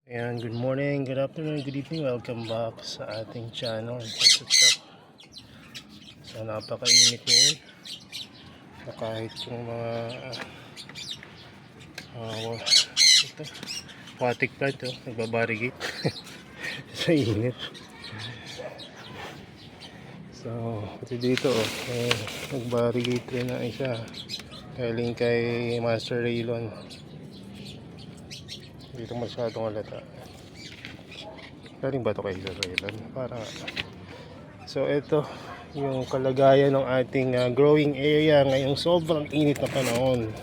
Ayan, good morning, good afternoon, good evening. Welcome back sa ating channel. What's up? So napakainit ngayon. So, kahit yung mga ito, aquatic plant nagbabarigate sa init. So pati dito nagbarigate rin na isa galing kay Master Raylon. Dito masyadong halata. Galing ba ito kay Master Raylon? Parang so ito yung kalagayan ng ating growing area ngayong sobrang init na panahon.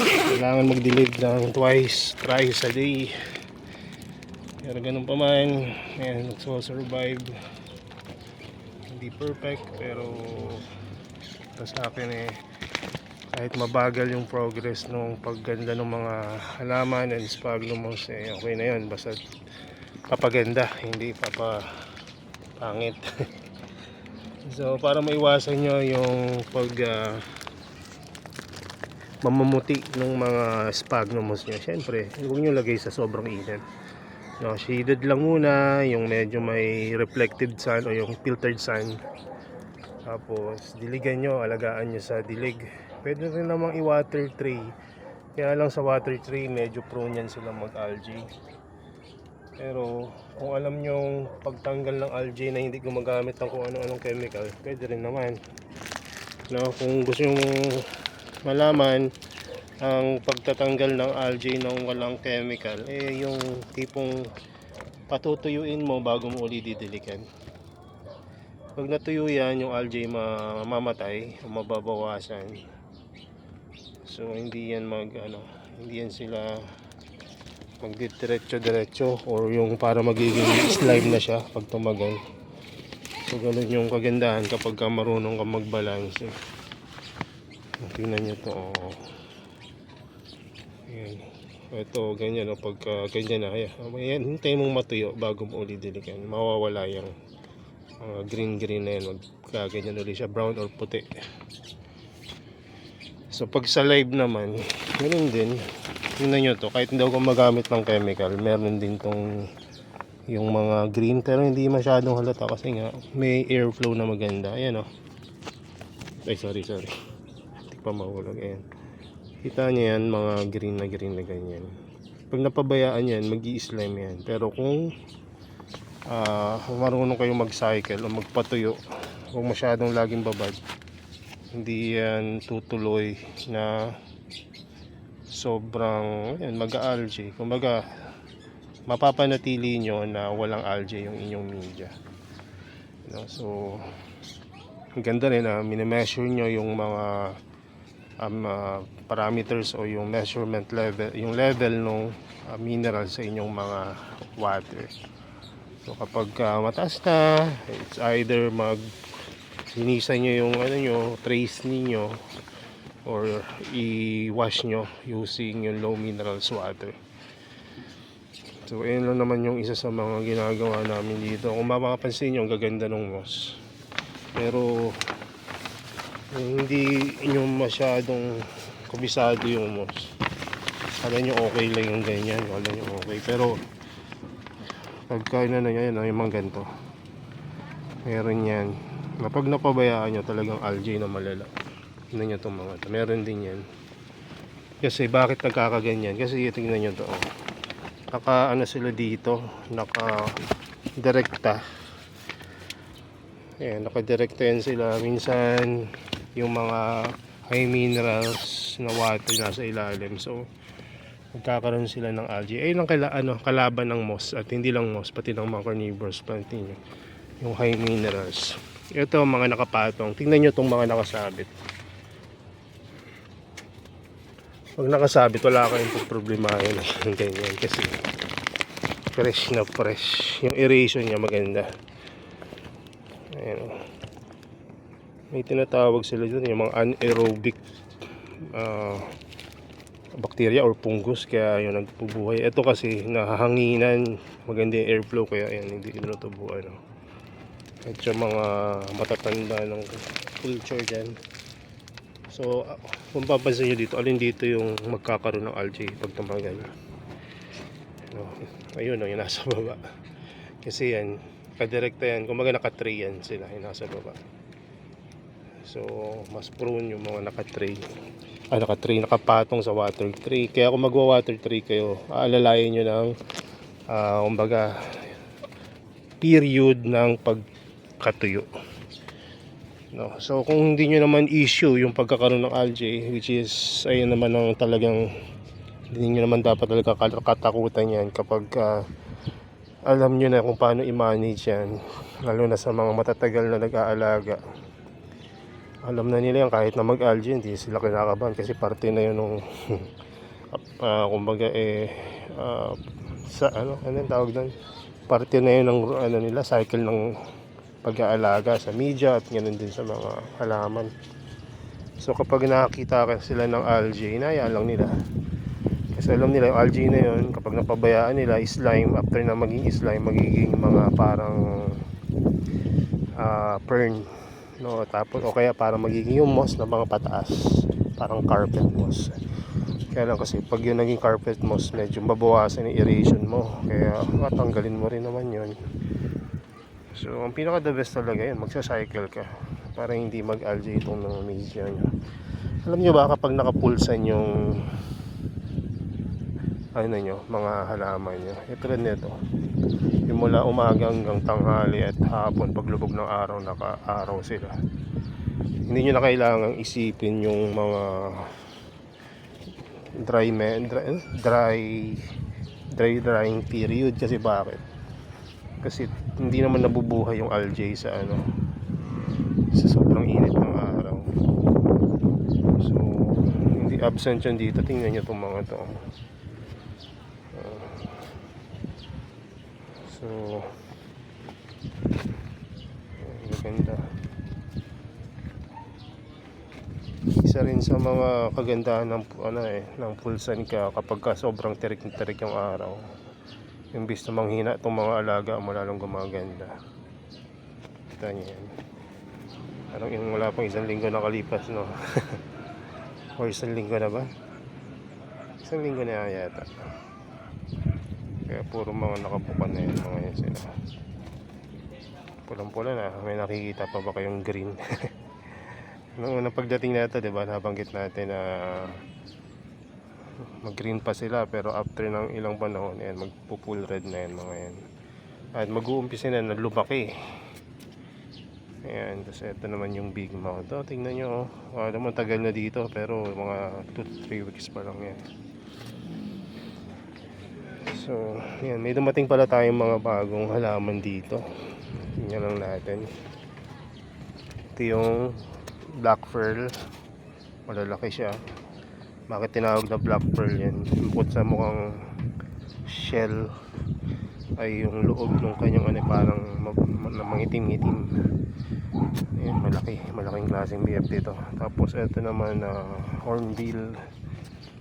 Kailangan magdilig ng thrice a day. Pero ganun pa man, ayan, nagso-survive. Hindi perfect pero sa akin kahit mabagal yung progress nung pagganda ng mga halaman and sphagnums okay na yun, basta papaganda, hindi papapangit. So para maiwasan nyo yung mamamuti ng mga sphagnums nyo, syempre huwag nyo lagay sa sobrang init. No, shaded lang muna, yung medyo may reflected sun o yung filtered sun. Tapos diligan nyo, alagaan nyo sa dilig. Pwede rin namang i-water tray. Kaya lang sa water tray medyo prone yan sila mag-algae. Pero kung alam nyo pagtanggal ng algae na hindi gumagamit ng kung ano-anong chemical, pwede rin naman. No, kung gusto nyo malaman ang pagtatanggal ng algae ng walang chemical, yung tipong patutuyuin mo bago mo uli didiligan. Pag natuyo yan, yung algae mamamatay o mababawasan. So hindi yan hindi yan sila magdiretso or yung para magiging slime na siya pag tumagal. So ganun yung kagandahan kapag marunong ka mag-balance. Tingnan nyo to. Ayan. Ito ganyan pagka ganyan na ayan, hintay mong matuyo bago mo uli diligan. Mawawala yung green na yan, magkaganyan ulit siya, brown or puti. So pag sa live naman ganun din, tingnan nyo to, kahit hindi ako magamit ng chemical, meron din tong yung mga green pero hindi masyadong halata kasi nga may airflow na maganda. Ayan ay sorry hindi pa mahulog. Ayan, kita nyo yan, mga green na ganyan. Pag napabayaan yan, mag-i-slime yan. Pero kung marunong kayong mag-cycle o magpatuyo, huwag masyadong laging babad, hindi yan tutuloy na sobrang mag-algae. Kumbaga mapapanatili nyo na walang algae yung inyong media. So ang ganda rin na minimeasure nyo yung mga parameters o yung measurement level, yung level ng mineral sa inyong mga water. So kapag mataas na, it's either linisan nyo yung trace ninyo or i-wash nyo using yung low minerals water. So ayun lang naman yung isa sa mga ginagawa namin dito. Kung mapapansin nyo, ang gaganda ng moss. Pero hindi nyo masyadong kubisado yung moss. Kala nyo okay lang yung ganyan, kala nyo okay. Pero pagka yung mga ganito, meron yan. Kapag napabayaan nyo, talagang algae na malala. Tingnan nyo itong mga ito, meron din yan. Kasi bakit nagkakaganyan? Kasi tingnan nyo ito, naka sila dito, naka direkta. Ayan, naka-direkta yan sila. Minsan yung mga high minerals na water nasa ilalim, so magkakaroon sila ng algae. Ayun ang kalaban ng moss, at hindi lang moss, pati ng mga carnivorous plant niyo, yung high minerals. Ito mga nakapatong, tingnan nyo itong mga nakasabit. Pag nakasabit, wala kayong problemahin ng ganyan kasi fresh na fresh yung aeration niya, maganda. Ayan. May tinatawag sila dyan yung mga anaerobic bacteria or fungus, kaya yun nagpubuhay. Ito kasi nahahanginan, maganda yung airflow, kaya ayan, hindi tinutubuan. At yung mga matatanda ng culture dyan. So kung papansin nyo dito, alin dito yung magkakaroon ng algae pag tumagal. Ayun o, yung nasa baba. Kasi yan, kadirekta yan. Kumbaga naka-tray yan sila, yung nasa baba. So, mas prone yung mga naka-tray. Naka-tray, nakapatong sa water tray. Kaya kung magwa-water tray kayo, aalalayan nyo ng, kumbaga, period ng pagkatuyo. No? So, kung hindi nyo naman issue yung pagkakaroon ng algae, which is, ayun naman ang talagang, hindi nyo naman dapat talaga katakutan yan kapag alam nyo na kung paano i-manage yan, lalo na sa mga matatagal na nag-aalaga. Alam na nila yan, kahit na mag-algae hindi sila kinakabahan kasi parte na yun nung kumbaga sa anong tawag doon, parte na yun ng nila, cycle ng pag-aalaga sa media at ganoon din sa mga halaman. So kapag nakakita sila ng algae, hinayaan lang nila. Kasi alam nila yung algae na yun, kapag napabayaan nila, slime, after na maging slime, magiging mga parang fern, no? Tapos, o kaya parang magiging yung moss na mga pataas, parang carpet moss. Kaya lang kasi pag yun naging carpet moss, medyo mabawasan yung aeration mo, kaya matanggalin mo rin naman yun. So ang pinaka the best talaga yun, magsa-cycle ka para hindi mag-algae itong mga media nyo. Alam nyo ba kapag nakapulsan yung mga halaman nyo, tulad nito, yung mula umaga hanggang tanghali at hapon, paglubog ng araw, naka-araw sila, hindi nyo na kailangang isipin yung mga drying period. Kasi bakit? Kasi hindi naman nabubuhay yung algae sa sa sobrang init ng araw. So hindi absent yan dito. Tingnan nyo itong mga to. So maganda. Isa rin sa mga kagandahan ng ng pulsan ka kapag sobrang terik na terik yung araw, imbis na manghina itong mga alaga mo, lalong gumaganda. Kita nyo yan. Parang wala pang isang linggo nakalipas, no? O isang linggo na ba? Isang linggo na yata. Kaya puro mga nakabukan na yan, mga yan sila. Pulang pula na. May nakikita pa ba kayong green? Noong unang pagdating natin, diba, nabanggit natin na mag-green pa sila, pero after ng ilang panahon, yan, magpo-full red na yan, mga yan. At mag-uumpisa na lumaki. Ayan, tapos ito naman yung big mouth. Tingnan nyo, alam mo, tagal na dito, pero mga 2-3 weeks pa lang yan. So, yan, may dumating pala tayong mga bagong halaman dito. Tingnan lang natin. Ito yung black pearl. Malalaki siya. Bakit tinawag na black pearl yan? Bukod sa mukhang shell, ay yung loob ng kanyang parang mangitim-ngitim. Ayan, malaking klaseng BF dito. Tapos ito naman hornbill.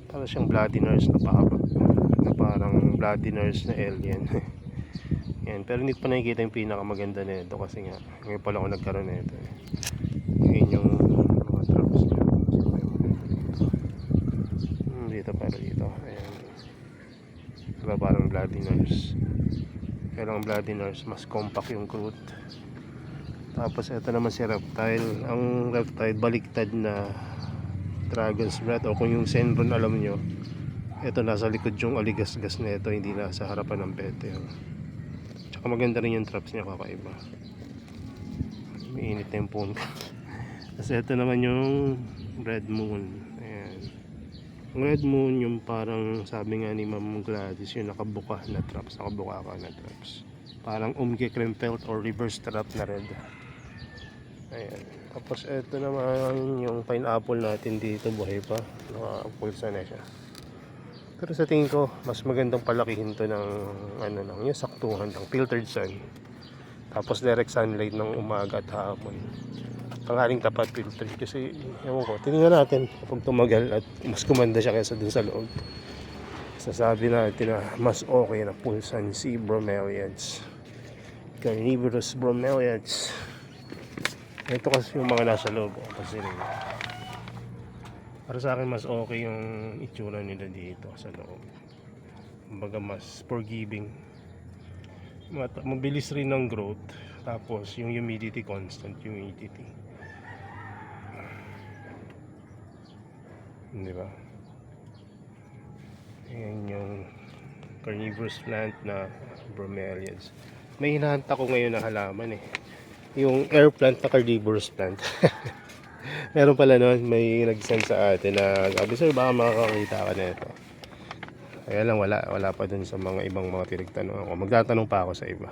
Para siyang bloody nurse na pahaba, na parang bloody nurse na alien. Yan, pero hindi pa nakikita yung pinakamaganda nito kasi nga ngayon pa lang ako nagkaroon nito. Ngayon yung mga traps niya. Dito para dito. Ayan. Diba parang bloody nurse. Kaya lang bloody nurse, mas compact yung fruit. Tapos ito naman si reptile. Ang reptile, baliktad na dragon's breath, o kung yung senbon alam nyo, ito nasa likod yung aligasgas na ito, hindi nasa harapan ng pete. Tsaka maganda rin yung traps niya, kakaiba. Mainit na yung phone ko. Kasi ito naman yung red moon. Ayan. Ang red moon, yung parang sabi nga ni Ma'am Gladys, yung nakabuka na traps, nakabuka ka na traps, parang umge krempelt or reverse trap na red. Ayan. Tapos ito naman yung pineapple natin dito, buhay pa, nakapulsa na siya. Pero sa tingin ko mas magandang palakihin to ng yung saktuhan ng filtered sun, tapos direct sunlight ng umaga at hapon, tanghaling tapat filtered. Kasi ewan ko, tingnan natin kapag tumagal at mas kumanda siya kaysa dun sa loob, sasabi natin na mas okay na pulsan si bromeliads, carnivorous bromeliads. Ito kasi yung mga nasa loob kasi para sa akin mas okay yung itsura nila dito sa loob, kumbaga mas forgiving. Mabilis rin ng growth. Tapos yung humidity, constant humidity. Di ba? Ayan yung carnivorous plant na bromeliads. May hinahanap ako ngayon na halaman eh. Yung air plant na carnivorous plant. Meron pala noon, may nag-send sa atin na sabi, sir, baka makakakita ka na ito. Kaya lang wala pa dun sa mga ibang mga tinagtanong ako. Magtatanong pa ako sa iba.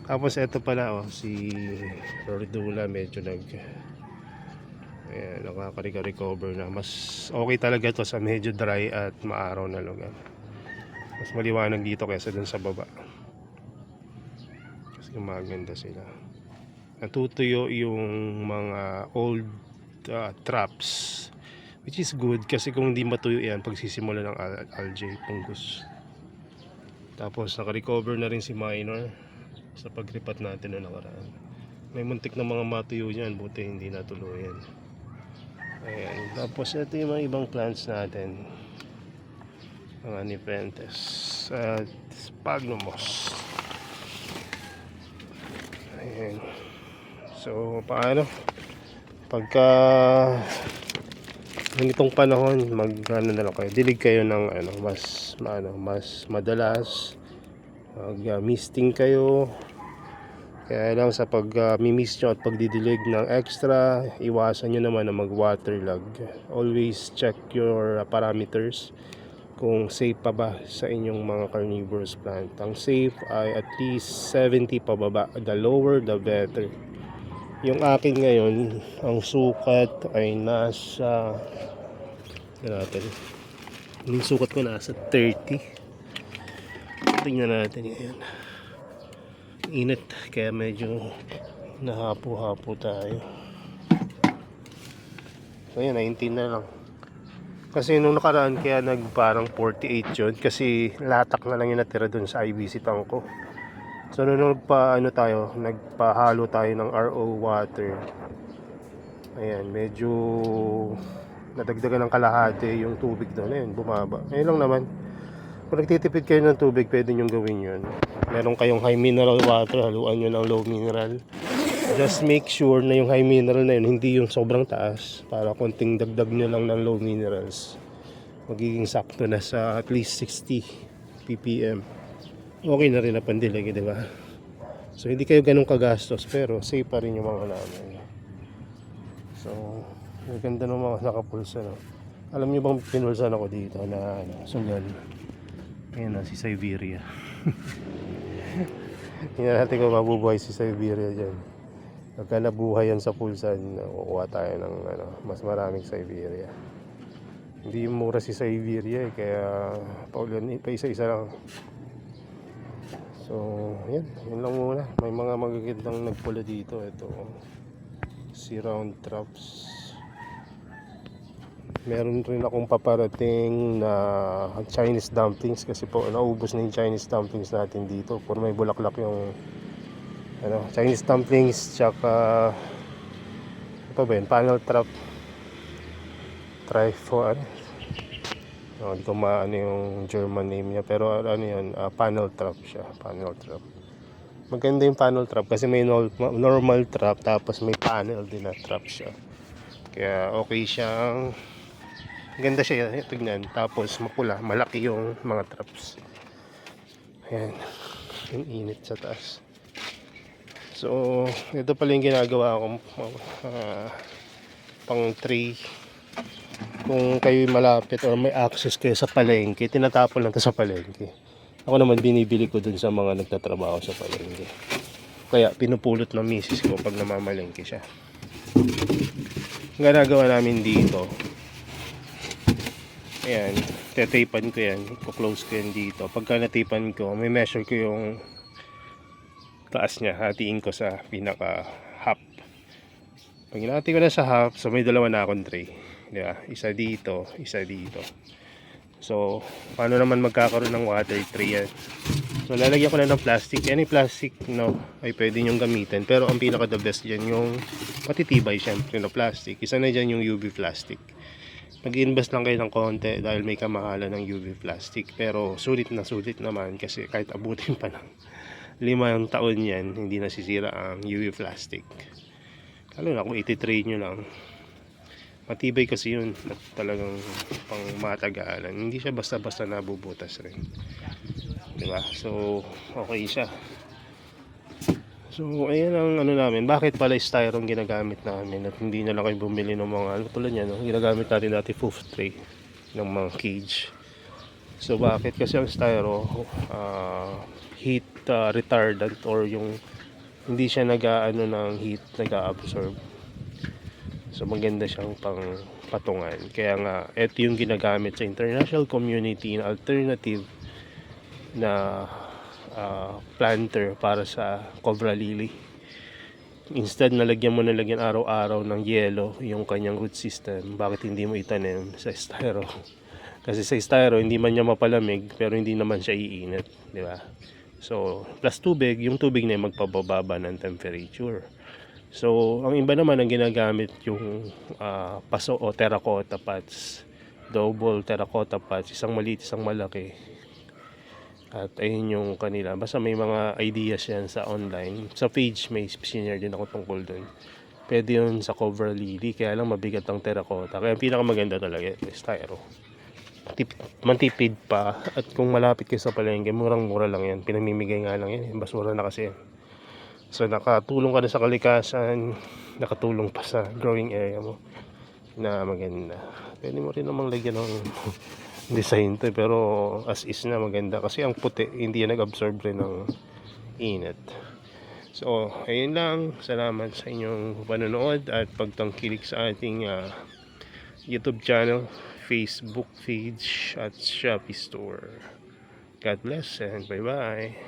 Tapos ito pala oh, si Rordula medyo nakaka-recover na. Mas okay talaga to sa medyo dry at maaraw na lugar. Mas maliwanag dito kaysa dun sa baba. Kasi maganda sila. Natutuyo yung mga old traps, which is good kasi kung hindi matuyo yan pagsisimula ng algae, fungus. Tapos naka-recover na rin si Minor sa pagripat natin na nakaraan. May muntik na mga matuyo dyan, buti hindi natuluyan. Ayan. Tapos ito yung mga ibang plants natin, mga Nepenthes at Sphagnumos. Ayan. So paano pagka ganitong panahon, ano na lang kayo, dilig kayo ng mas madalas, misting kayo. Kaya lang sa mimist nyo at pagdidilig ng extra, iwasan nyo naman na mag waterlog. Always check your parameters kung safe pa ba sa inyong mga carnivorous plant. Ang safe ay at least 70 pababa, the lower the better. Yung akin ngayon, ang sukat ay nasa yung sukat ko nasa 30. Tingnan natin yan. Init, kaya medyo nahapo-hapo tayo. So yan, 19 na lang. Kasi nung nakaraan kaya parang 48 yun. Kasi latak na lang yung natira dun sa IBC tank ko. So nung nagpahalo tayo ng RO water, ayan, medyo nadagdagan ng kalahati yung tubig doon. Ayun, bumaba. Ayun lang naman. Kung nagtitipid kayo ng tubig, pwede nyo gawin yun. Meron kayong high mineral water, haluan nyo ng low mineral. Just make sure na yung high mineral na yun, hindi yung sobrang taas. Para konting dagdag nyo lang ng low minerals. Magiging sakto na sa at least 60 ppm. Okay na rin na pandilig, di ba? So hindi kayo ganun kagastos, pero safe pa rin yung mga halaman. So ang ganda ng mga nakapulsa, no? Alam niyo bang pinulsan ako dito na sugal? Ayan na, si Siberia. Hindi natin kung mabubuhay si Siberia dyan. Pagka nabuhay yan sa pulsan, kukuha tayo ng mas maraming Siberia. Hindi mura si Siberia kaya pa isa-isa lang. So, yun lang muna. May mga magagandang nagpula dito. Ito, si round traps. Meron rin akong paparating na Chinese dumplings kasi po naubos na yung Chinese dumplings natin dito. Puro may bulaklak yung Chinese dumplings, tsaka ito ba yun? Panel trap. Try for hindi ko maano yung German name niya, pero yun, panel trap siya, panel trap. Maganda yung panel trap kasi may normal trap tapos may panel din na trap siya. Kaya okay siyang ganda siya, tignan. Tapos mapula, malaki yung mga traps. Ayan, yung init sa taas. So ito pala yung ginagawa kong pang tray. Kung kayo malapit or may access kayo sa palengke, tinatapon lang ito sa palengke. Ako naman binibili ko dun sa mga nagtatrabaho sa palengke. Kaya pinupulot ng misis ko pag namamalengke siya. Ang ginagawa namin dito, ayan, tetapan ko yan, i-close ko yan dito. Pagka natipan ko, may measure ko yung taas niya, hatiin ko sa pinaka half. Pag hinati ko na sa half, so may dalawa na akong tray. Diba? Isa dito, isa dito. So, paano naman magkakaroon ng water tray yan? So, lalagyan ko na ng plastic. Any plastic, no, ay pwede nyong gamitin. Pero ang pinaka the best dyan, yung matitibay syempre na plastic. Isa na dyan yung UV plastic. Mag-invest lang kayo ng konti dahil may kamahalan ng UV plastic. Pero sulit na sulit naman kasi kahit abutin pa ng 5 taon yan, hindi nasisira ang UV plastic. Lalo na kung iti-trade nyo lang. Matibay kasi yun at talagang pang matagalan. Hindi siya basta-basta nabubutas rin. Diba? So, okay siya. So, ayan ang ano namin. Bakit pala styrofoam ginagamit namin at hindi na lang kayo bumili ng mga ano tulad yan. No? Ginagamit natin dati food tray ng mga cage. So, bakit? Kasi ang styro heat retardant or yung hindi siya nag-aano ng heat, nag-absorb. So, maganda siyang pang patungan. Kaya nga, ito yung ginagamit sa international community na alternative na planter para sa cobra lily. Instead na lagyan araw-araw ng yelo yung kanyang root system, bakit hindi mo itanim sa styro? Kasi sa styro hindi man niya mapalamig pero hindi naman siya iinit, di ba? So plus tubig, yung tubig na yung magpababa ng temperature. So ang iba naman ang ginagamit yung paso o terracotta pots, double terracotta pots, isang maliit isang malaki. At ayun yung kanila. Basta may mga ideas yan sa online. Sa page may senior din ako tungkol dun. Pwede yun sa cover lily. Kaya lang mabigat ang terracotta. Kaya ang pinakamaganda talaga yung styro. Mantipid pa. At kung malapit kayo sa palengke, murang-mura lang yan. Pinamimigay nga lang yan. Basura na kasi yan. So nakatulong ka na sa kalikasan. Nakatulong pa sa growing area mo. Na maganda. Pwede mo rin namang lagyan ng design to pero as is na maganda kasi ang puti hindi yan nag-absorb rin ng init. So ayun lang, salamat sa inyong panonood at pagtangkilik sa ating YouTube channel, Facebook page at Shopee store. God bless and bye bye.